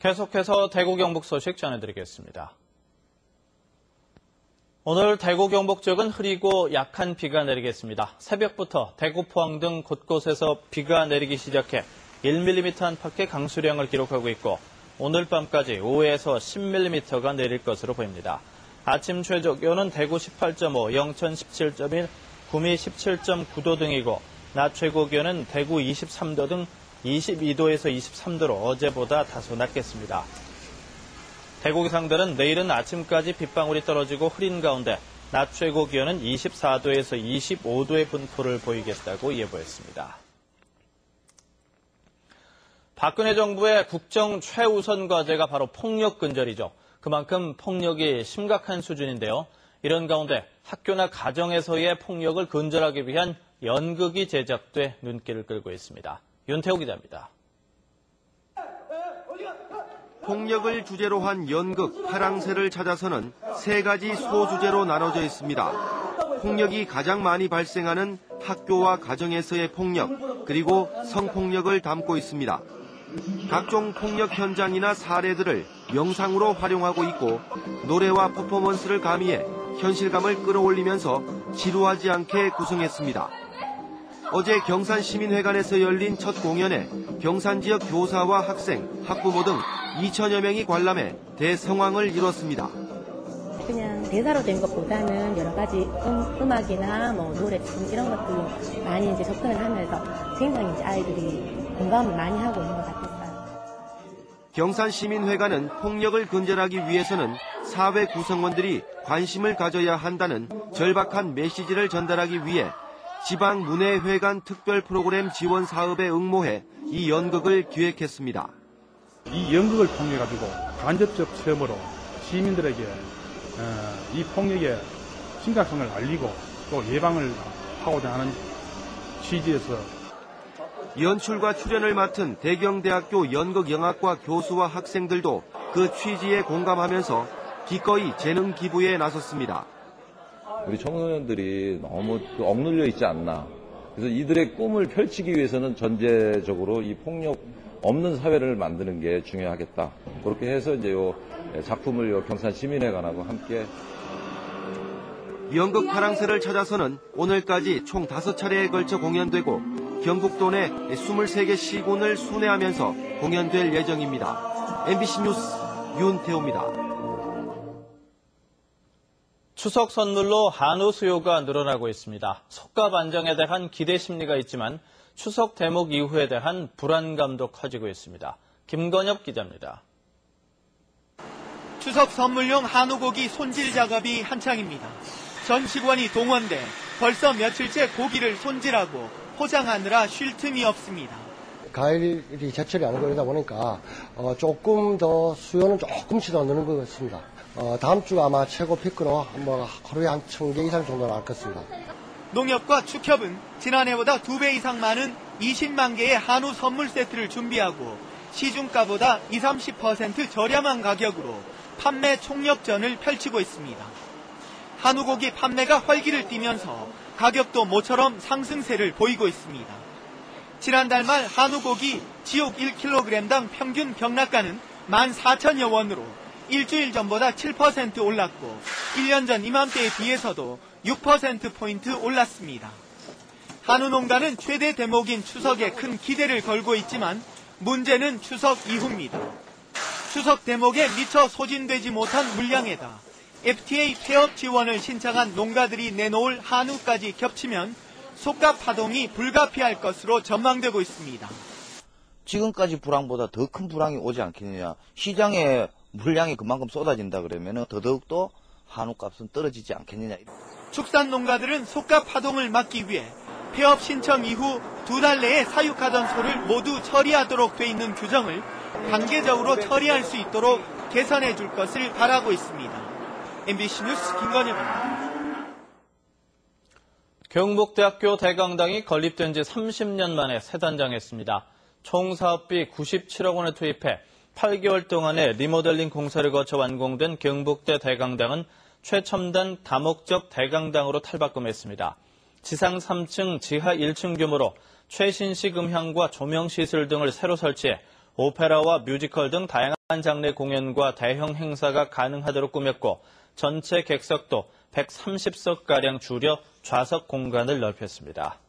계속해서 대구 경북 소식 전해드리겠습니다. 오늘 대구 경북 지역은 흐리고 약한 비가 내리겠습니다. 새벽부터 대구 포항 등 곳곳에서 비가 내리기 시작해 1mm 안팎의 강수량을 기록하고 있고 오늘 밤까지 5에서 10mm가 내릴 것으로 보입니다. 아침 최저 기온은 대구 18.5, 영천 17.1, 구미 17.9도 등이고 낮 최고 기온은 대구 23도 등 22도에서 23도로 어제보다 다소 낮겠습니다. 대구 기상대는 내일은 아침까지 빗방울이 떨어지고 흐린 가운데 낮 최고 기온은 24도에서 25도의 분포를 보이겠다고 예보했습니다. 박근혜 정부의 국정 최우선 과제가 바로 폭력 근절이죠. 그만큼 폭력이 심각한 수준인데요. 이런 가운데 학교나 가정에서의 폭력을 근절하기 위한 연극이 제작돼 눈길을 끌고 있습니다. 윤태호 기자입니다. 폭력을 주제로 한 연극 파랑새를 찾아서는 세 가지 소주제로 나눠져 있습니다. 폭력이 가장 많이 발생하는 학교와 가정에서의 폭력, 그리고 성폭력을 담고 있습니다. 각종 폭력 현장이나 사례들을 영상으로 활용하고 있고 노래와 퍼포먼스를 가미해 현실감을 끌어올리면서 지루하지 않게 구성했습니다. 어제 경산시민회관에서 열린 첫 공연에 경산 지역 교사와 학생, 학부모 등 2천여 명이 관람해 대성황을 이뤘습니다. 그냥 대사로 된 것보다는 여러 가지 음악이나 노래, 춤 이런 것들로 많이 이제 접근을 하면서 굉장히 이제 아이들이 공감을 많이 하고 있는 것 같았어요. 경산시민회관은 폭력을 근절하기 위해서는 사회 구성원들이 관심을 가져야 한다는 절박한 메시지를 전달하기 위해 지방문예회관 특별 프로그램 지원 사업에 응모해 이 연극을 기획했습니다. 이 연극을 통해 가지고 간접적 체험으로 시민들에게 이 폭력의 심각성을 알리고 또 예방을 하고자 하는 취지에서 연출과 출연을 맡은 대경대학교 연극영화과 교수와 학생들도 그 취지에 공감하면서 기꺼이 재능 기부에 나섰습니다. 우리 청소년들이 너무 억눌려 있지 않나. 그래서 이들의 꿈을 펼치기 위해서는 전제적으로 이 폭력 없는 사회를 만드는 게 중요하겠다. 그렇게 해서 이제 요 작품을 요 경산시민회관하고 함께. 연극 파랑새를 찾아서는 오늘까지 총 5차례에 걸쳐 공연되고 경북도 내 23개 시군을 순회하면서 공연될 예정입니다. MBC 뉴스 윤태호입니다. 추석 선물로 한우 수요가 늘어나고 있습니다. 속값 안정에 대한 기대 심리가 있지만 추석 대목 이후에 대한 불안감도 커지고 있습니다. 김건엽 기자입니다. 추석 선물용 한우고기 손질 작업이 한창입니다. 전 직원이 동원돼 벌써 며칠째 고기를 손질하고 포장하느라 쉴 틈이 없습니다. 가을이 제철이 아니고 그러다 보니까 조금 더 수요는 조금씩 더 느는 것 같습니다. 다음 주가 아마 최고 피크로 하루에 한 1,000개 이상 정도 나올 것 같습니다. 농협과 축협은 지난해보다 2배 이상 많은 20만 개의 한우 선물 세트를 준비하고 시중가보다 20-30% 저렴한 가격으로 판매 총력전을 펼치고 있습니다. 한우고기 판매가 활기를 띠면서 가격도 모처럼 상승세를 보이고 있습니다. 지난달 말 한우고기 지옥 1kg당 평균 병락가는 14,000여 원으로 일주일 전보다 7% 올랐고 1년 전 이맘때에 비해서도 6%포인트 올랐습니다. 한우 농가는 최대 대목인 추석에 큰 기대를 걸고 있지만 문제는 추석 이후입니다. 추석 대목에 미처 소진되지 못한 물량에다 FTA 폐업 지원을 신청한 농가들이 내놓을 한우까지 겹치면 속값 파동이 불가피할 것으로 전망되고 있습니다. 지금까지 불황보다 더 큰 불황이 오지 않겠느냐. 시장에 물량이 그만큼 쏟아진다 그러면 더더욱더 한우값은 떨어지지 않겠느냐. 축산 농가들은 속값 파동을 막기 위해 폐업 신청 이후 2달 내에 사육하던 소를 모두 처리하도록 돼 있는 규정을 단계적으로 처리할 수 있도록 개선해 줄 것을 바라고 있습니다. MBC 뉴스 김건엽입니다. 경북대학교 대강당이 건립된 지 30년 만에 새 단장했습니다. 총 사업비 97억 원을 투입해 8개월 동안의 리모델링 공사를 거쳐 완공된 경북대 대강당은 최첨단 다목적 대강당으로 탈바꿈했습니다. 지상 3층, 지하 1층 규모로 최신식 음향과 조명 시설 등을 새로 설치해 오페라와 뮤지컬 등 다양한 장르 공연과 대형 행사가 가능하도록 꾸몄고 전체 객석도 130석가량 줄여 좌석 공간을 넓혔습니다.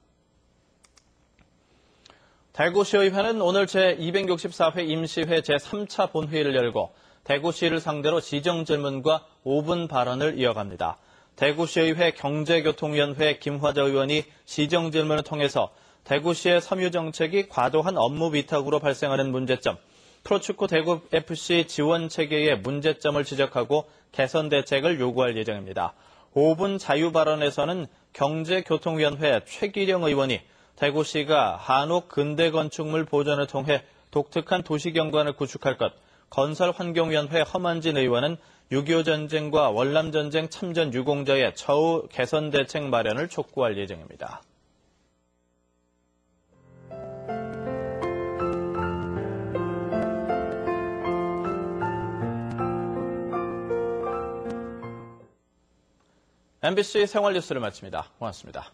대구시의회는 오늘 제264회 임시회 제3차 본회의를 열고 대구시를 상대로 시정질문과 5분 발언을 이어갑니다. 대구시의회 경제교통위원회 김화자 의원이 시정질문을 통해서 대구시의 섬유정책이 과도한 업무 위탁으로 발생하는 문제점, 프로축구 대구FC 지원 체계의 문제점을 지적하고 개선 대책을 요구할 예정입니다. 5분 자유 발언에서는 경제교통위원회 최기령 의원이 대구시가 한옥 근대건축물 보존을 통해 독특한 도시경관을 구축할 것, 건설환경위원회 허만진 의원은 6.25 전쟁과 월남전쟁 참전 유공자의 처우 개선 대책 마련을 촉구할 예정입니다. MBC 생활뉴스를 마칩니다. 고맙습니다.